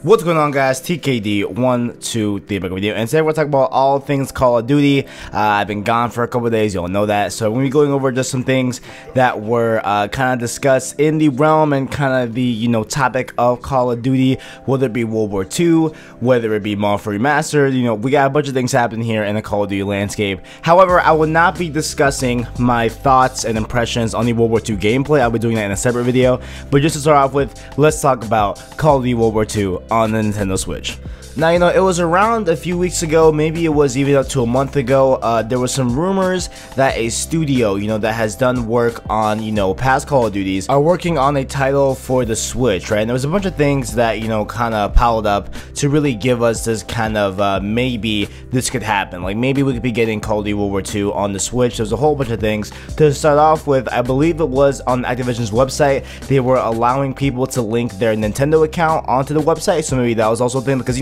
What's going on, guys? TKD123 back with you, and today we're talking about all things Call of Duty. I've been gone for a couple of days, y'all know that, so we're going to be going over just some things that were kind of discussed in the realm and kind of the, topic of Call of Duty, whether it be World War II, whether it be Warfare Remastered. We got a bunch of things happening here in the Call of Duty landscape. However, I will not be discussing my thoughts and impressions on the World War II gameplay. I'll be doing that in a separate video, but just to start off with, let's talk about Call of Duty World War II on the Nintendo Switch. Now, it was around a few weeks ago, maybe it was even up to a month ago, there was some rumors that a studio, that has done work on, past Call of Duties are working on a title for the Switch, right? And there was a bunch of things that, kind of piled up to really give us this kind of, maybe this could happen. Like, maybe we could be getting Call of Duty World War II on the Switch. There's a whole bunch of things. To start off with, I believe it was on Activision's website, they were allowing people to link their Nintendo account onto the website, so maybe that was also a thing, because,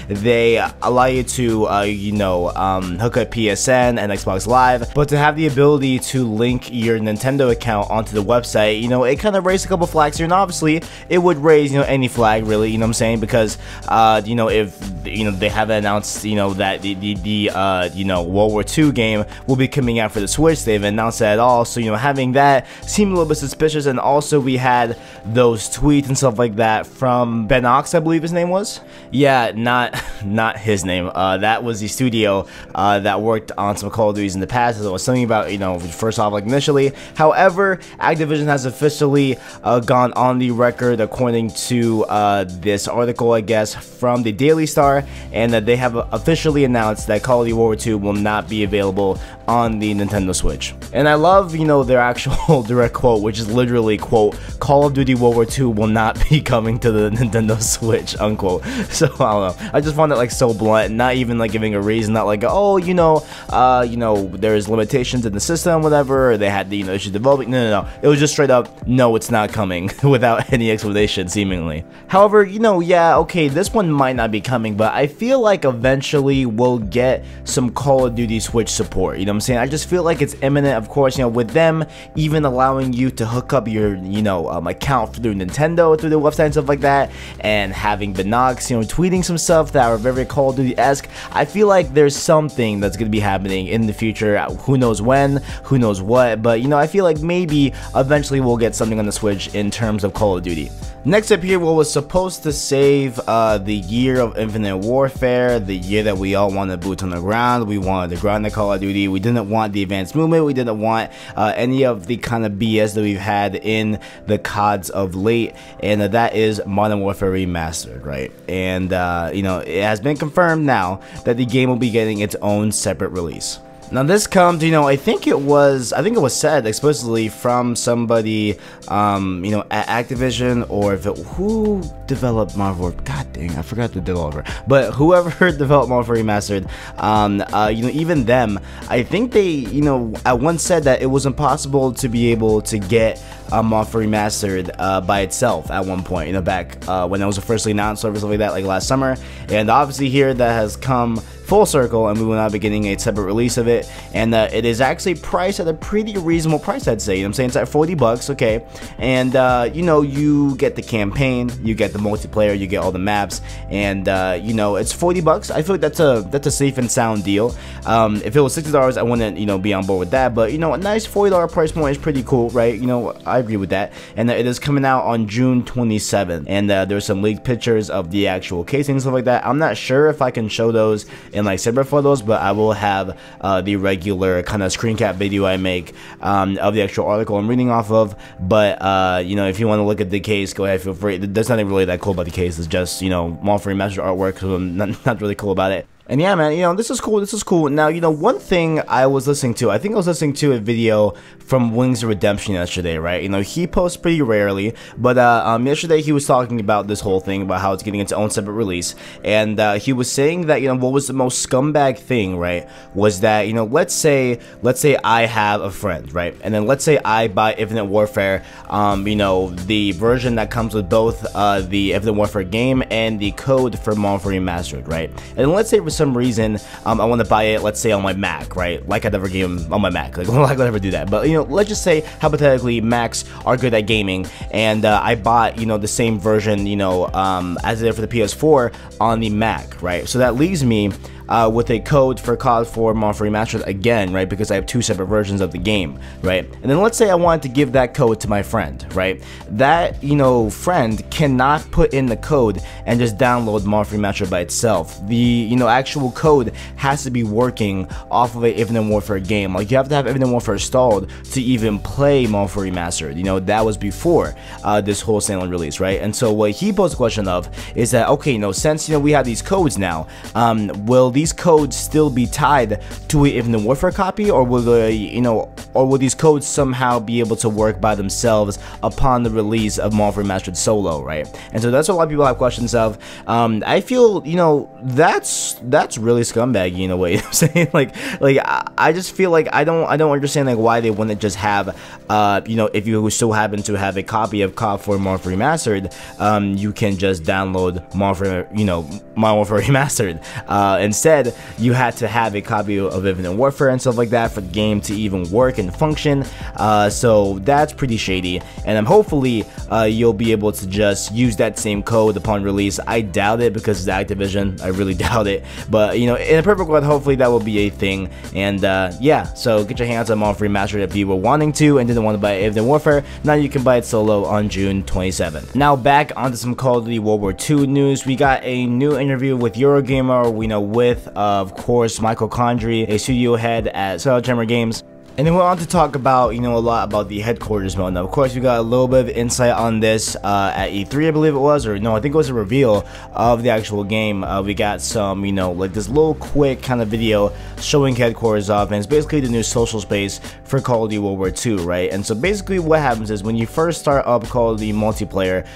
they allow you to, hook up PSN and Xbox Live, but to have the ability to link your Nintendo account onto the website, it kind of raised a couple flags here, and obviously, it would raise, any flag, really, what I'm saying, because, if, they haven't announced, that the World War II game will be coming out for the Switch, they've announced that at all, so, having that seemed a little bit suspicious, and also we had those tweets and stuff like that from Ben Ox, I believe his name was. Yeah, not his name. That was the studio that worked on some Call of Duties in the past. It was something about, first off, like initially. However, Activision has officially gone on the record, according to this article, I guess, from the Daily Star, and that they have officially announced that Call of Duty World War II will not be available on the Nintendo Switch. And I love, their actual direct quote, which is literally, quote, Call of Duty World War II will not be coming to the Nintendo Switch, unquote. So, I don't know. I just found it, like, so blunt, not even, like, giving a reason, not like, oh, there's limitations in the system, whatever, or they had the, issues developing. No. It was just straight up, no, it's not coming, without any explanation, seemingly. However, yeah, okay, this one might not be coming, but I feel like eventually we'll get some Call of Duty Switch support, what I'm saying? I just feel like it's imminent, of course, with them even allowing you to hook up your, account through Nintendo, through the website and stuff like that, and having the Nox, tweeting some stuff that are very Call of Duty-esque. I feel like there's something that's going to be happening in the future. Who knows when, who knows what, but, I feel like maybe eventually we'll get something on the Switch in terms of Call of Duty. Next up here, what was supposed to save the year of Infinite Warfare, the year that we all wanted boots on the ground. We wanted the ground to Call of Duty. We didn't want the advanced movement. We didn't want any of the kind of BS that we've had in the CODs of late, and that is Modern Warfare Remastered, right? And, it has been confirmed now that the game will be getting its own separate release. Now this comes, I think it was said explicitly from somebody, at Activision, or if who developed Marvel, god dang, I forgot the developer, but whoever developed Warfare Remastered, even them, I think they, at once said that it was impossible to be able to get Warfare Remastered by itself at one point, back when it was officially announced, or something like that, like last summer, and obviously here that has come full circle, and we will not be getting a separate release of it, and it is actually priced at a pretty reasonable price, I'd say. I'm saying it's at $40, okay, and you get the campaign, you get the multiplayer, you get all the maps, and it's $40. I feel like that's a safe and sound deal. If it was $60, I wouldn't be on board with that, but a nice $40 price point is pretty cool, right? I agree with that, and it is coming out on June 27th, and there's some leaked pictures of the actual casing and stuff like that. I'm not sure if I can show those in like separate photos, but I will have the regular kind of screen cap video I make of the actual article I'm reading off of. But if you want to look at the case, go ahead, feel free. There's nothing really that cool about the case. It's just Warfare Remastered artwork, so I'm not really cool about it. And yeah, man, this is cool. Now, one thing I was listening to, I think I was listening to a video from Wings of Redemption yesterday, right? He posts pretty rarely, but yesterday he was talking about this whole thing, about how it's getting its own separate release, and he was saying that, what was the most scumbag thing, right, was that, let's say I have a friend, right, and then let's say I buy Infinite Warfare, the version that comes with both the Infinite Warfare game and the code for Warfare Remastered, right, and let's say for some reason I want to buy it, let's say on my Mac, right? Like I never game on my Mac, like I would never do that. But you know, let's just say hypothetically Macs are good at gaming, and I bought, you know, the same version, you know, as I did for the PS4 on the Mac, right? So that leaves me with a code for COD 4 Warfare Remastered again, right? Because I have two separate versions of the game, right? And then let's say I wanted to give that code to my friend, right? That, you know, friend cannot put in the code and just download Warfare Remastered by itself. The, you know, actual code has to be working off of a Infinite Warfare game. Like, you have to have Infinite Warfare installed to even play Warfare Remastered. You know, that was before this whole standalone release, right? And so what he posed the question of is that, okay, you know, since, you know, we have these codes now, will these codes still be tied to an Infinite Warfare copy, or will they, you know, or will these codes somehow be able to work by themselves upon the release of Warfare Remastered Solo, right? And so that's what a lot of people have questions of. I feel, you know, that's really scumbaggy in a way. You know what I'm saying, like I just feel like I don't understand like why they wouldn't just have, you know, if you so happen to have a copy of COD 4 Warfare Remastered, you can just download Warfare, you know, Warfare Remastered. Instead, you had to have a copy of Infinite Warfare and stuff like that for the game to even work and function. So that's pretty shady, and hopefully you'll be able to just use that same code upon release. I doubt it because it's Activision. I really doubt it, but you know, in a perfect world, hopefully that will be a thing. And yeah, so get your hands on Warfare Remastered if you were wanting to and didn't want to buy Infinite Warfare. Now you can buy it solo on June 27th. Now back onto some Call of Duty WW2 news. We got a new interview with Eurogamer, we know, with of course Michael Condrey, a studio head at Sledgehammer Games. And then we're on to talk about, you know, a lot about the headquarters mode. Now, of course, we got a little bit of insight on this at E3, I believe it was, or no, I think it was a reveal of the actual game. We got some, you know, like this little quick kind of video showing headquarters off, and it's basically the new social space for Call of Duty WW2, right? And so basically what happens is when you first start up Call of Duty multiplayer,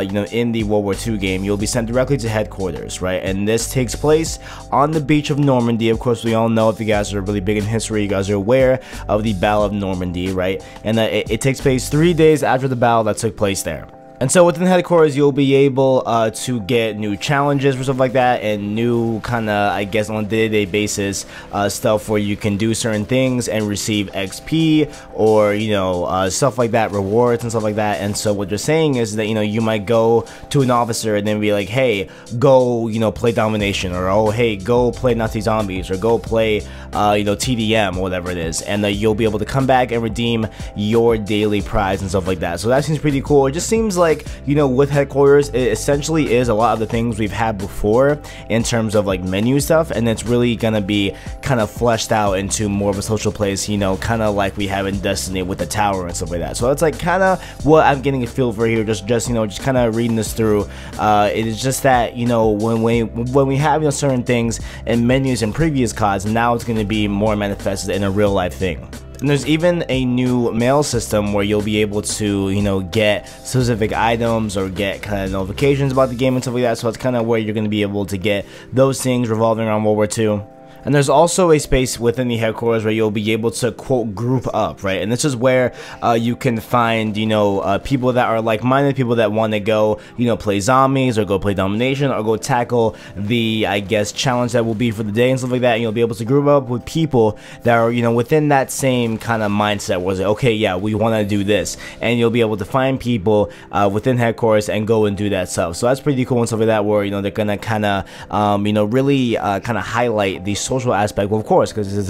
you know, in the WW2 game, you'll be sent directly to headquarters, right? And this takes place on the beach of Normandy. Of course, we all know, if you guys are really big in history, you guys are aware of the Battle of Normandy, right? And it takes place 3 days after the battle that took place there. And so within headquarters, you'll be able to get new challenges or stuff like that, and new kind of, I guess, on a day-to-day basis stuff where you can do certain things and receive XP, or, you know, stuff like that, rewards and stuff like that. And so what you're saying is that, you know, you might go to an officer and then be like, hey, go, you know, play domination, or oh, hey, go play Nazi zombies, or go play, you know, TDM, or whatever it is, and you'll be able to come back and redeem your daily prize and stuff like that. So that seems pretty cool. It just seems like, you know, with headquarters, it essentially is a lot of the things we've had before in terms of like menu stuff, and it's really gonna be kind of fleshed out into more of a social place, you know, kind of like we have in Destiny with the tower and stuff like that. So that's like kind of what I'm getting a feel for here, just you know, just kind of reading this through. It is just that, you know, when we have, you know, certain things and menus in previous CODs, now it's going to be more manifested in a real life thing. And there's even a new mail system where you'll be able to, you know, get specific items or get kind of notifications about the game and stuff like that. So it's kind of where you're going to be able to get those things revolving around World War II. And there's also a space within the headquarters where you'll be able to, quote, group up, right? And this is where you can find, you know, people that are like-minded, people that want to go, you know, play zombies, or go play domination, or go tackle the, I guess, challenge that will be for the day and stuff like that. And you'll be able to group up with people that are, you know, within that same kind of mindset where it's like, okay, yeah, we want to do this. And you'll be able to find people within headquarters and go and do that stuff. So that's pretty cool and stuff like that, where, you know, they're going to kind of, you know, really kind of highlight the social aspect, well, of course, because it's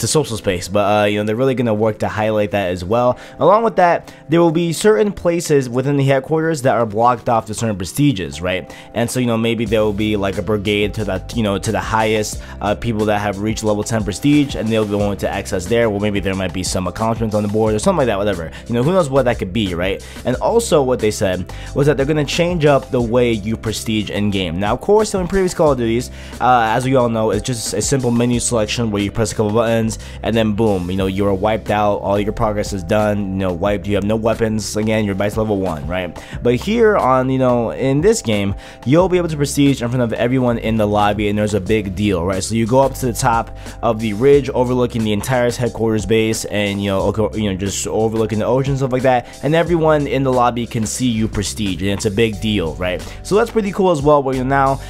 a social space, but you know, they're really going to work to highlight that as well. Along with that, there will be certain places within the headquarters that are blocked off to certain prestiges, right? And so, you know, maybe there will be like a brigade to that, you know, to the highest people that have reached level 10 prestige, and they'll be going to access there. Well, maybe there might be some accomplishments on the board or something like that, whatever, you know, who knows what that could be, right? And also what they said was that they're going to change up the way you prestige in game. Now, of course, in previous Call of Duties, as we all know, it's just simple menu selection where you press a couple buttons and then boom, you're wiped out, all your progress is done, wiped, you have no weapons, again, you're back to level 1, right? But here on, in this game, you'll be able to prestige in front of everyone in the lobby, and there's a big deal, right? So you go up to the top of the ridge overlooking the entire headquarters base, and just overlooking the ocean, stuff like that, and everyone in the lobby can see you prestige, and it's a big deal, right? So that's pretty cool as well, where now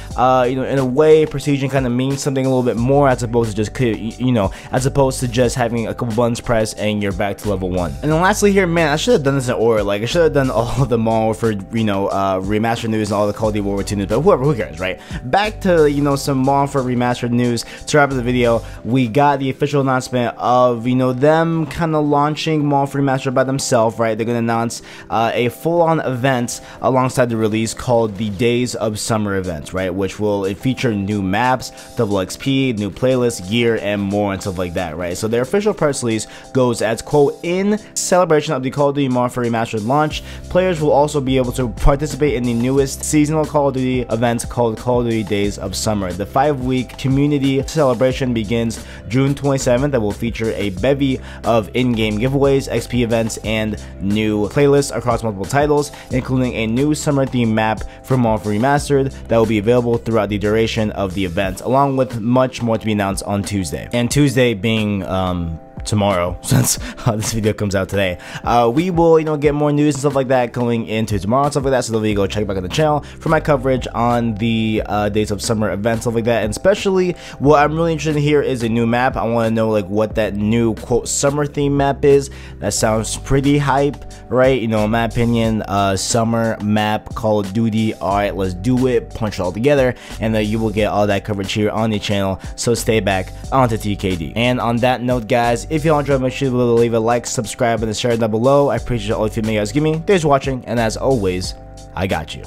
in a way, prestiging kind of means something a little bit more, as opposed to just having a couple buttons pressed and you're back to level 1. And then lastly here, man, I should have done this in order. Like, I should have done all of the Warfare Remastered news and all the Call of Duty WW2 news, but who cares, right? Back to some Warfare Remastered news. To wrap up the video, we got the official announcement of them kind of launching Warfare Remastered by themselves, right? They're gonna announce a full-on event alongside the release called the Days of Summer event, right? Which will feature new maps, double XP, new playlists, gear, and more and stuff like that, right? So their official press release goes as, quote, in celebration of the Call of Duty Warfare Remastered launch, players will also be able to participate in the newest seasonal Call of Duty event called Call of Duty Days of Summer. The 5-week community celebration begins June 27th and will feature a bevy of in-game giveaways, XP events, and new playlists across multiple titles, including a new summer theme map from Warfare Remastered that will be available throughout the duration of the event, along with much more to be announced on Tuesday. And Tuesday being tomorrow, since this video comes out today, we will get more news and stuff like that going into tomorrow and stuff like that. So go check back on the channel for my coverage on the Days of Summer events, stuff like that. And especially what I'm really interested in here is a new map. I want to know what that new, quote, summer theme map is. That sounds pretty hype, right? In my opinion, summer map, Call of Duty. All right, let's do it, punch it all together, and you will get all that coverage here on the channel. So stay back onto TKD. And on that note, guys, if you all enjoyed, make sure to leave a like, subscribe, and share down below. I appreciate all the feedback you guys give me. Thanks for watching, and as always, I got you.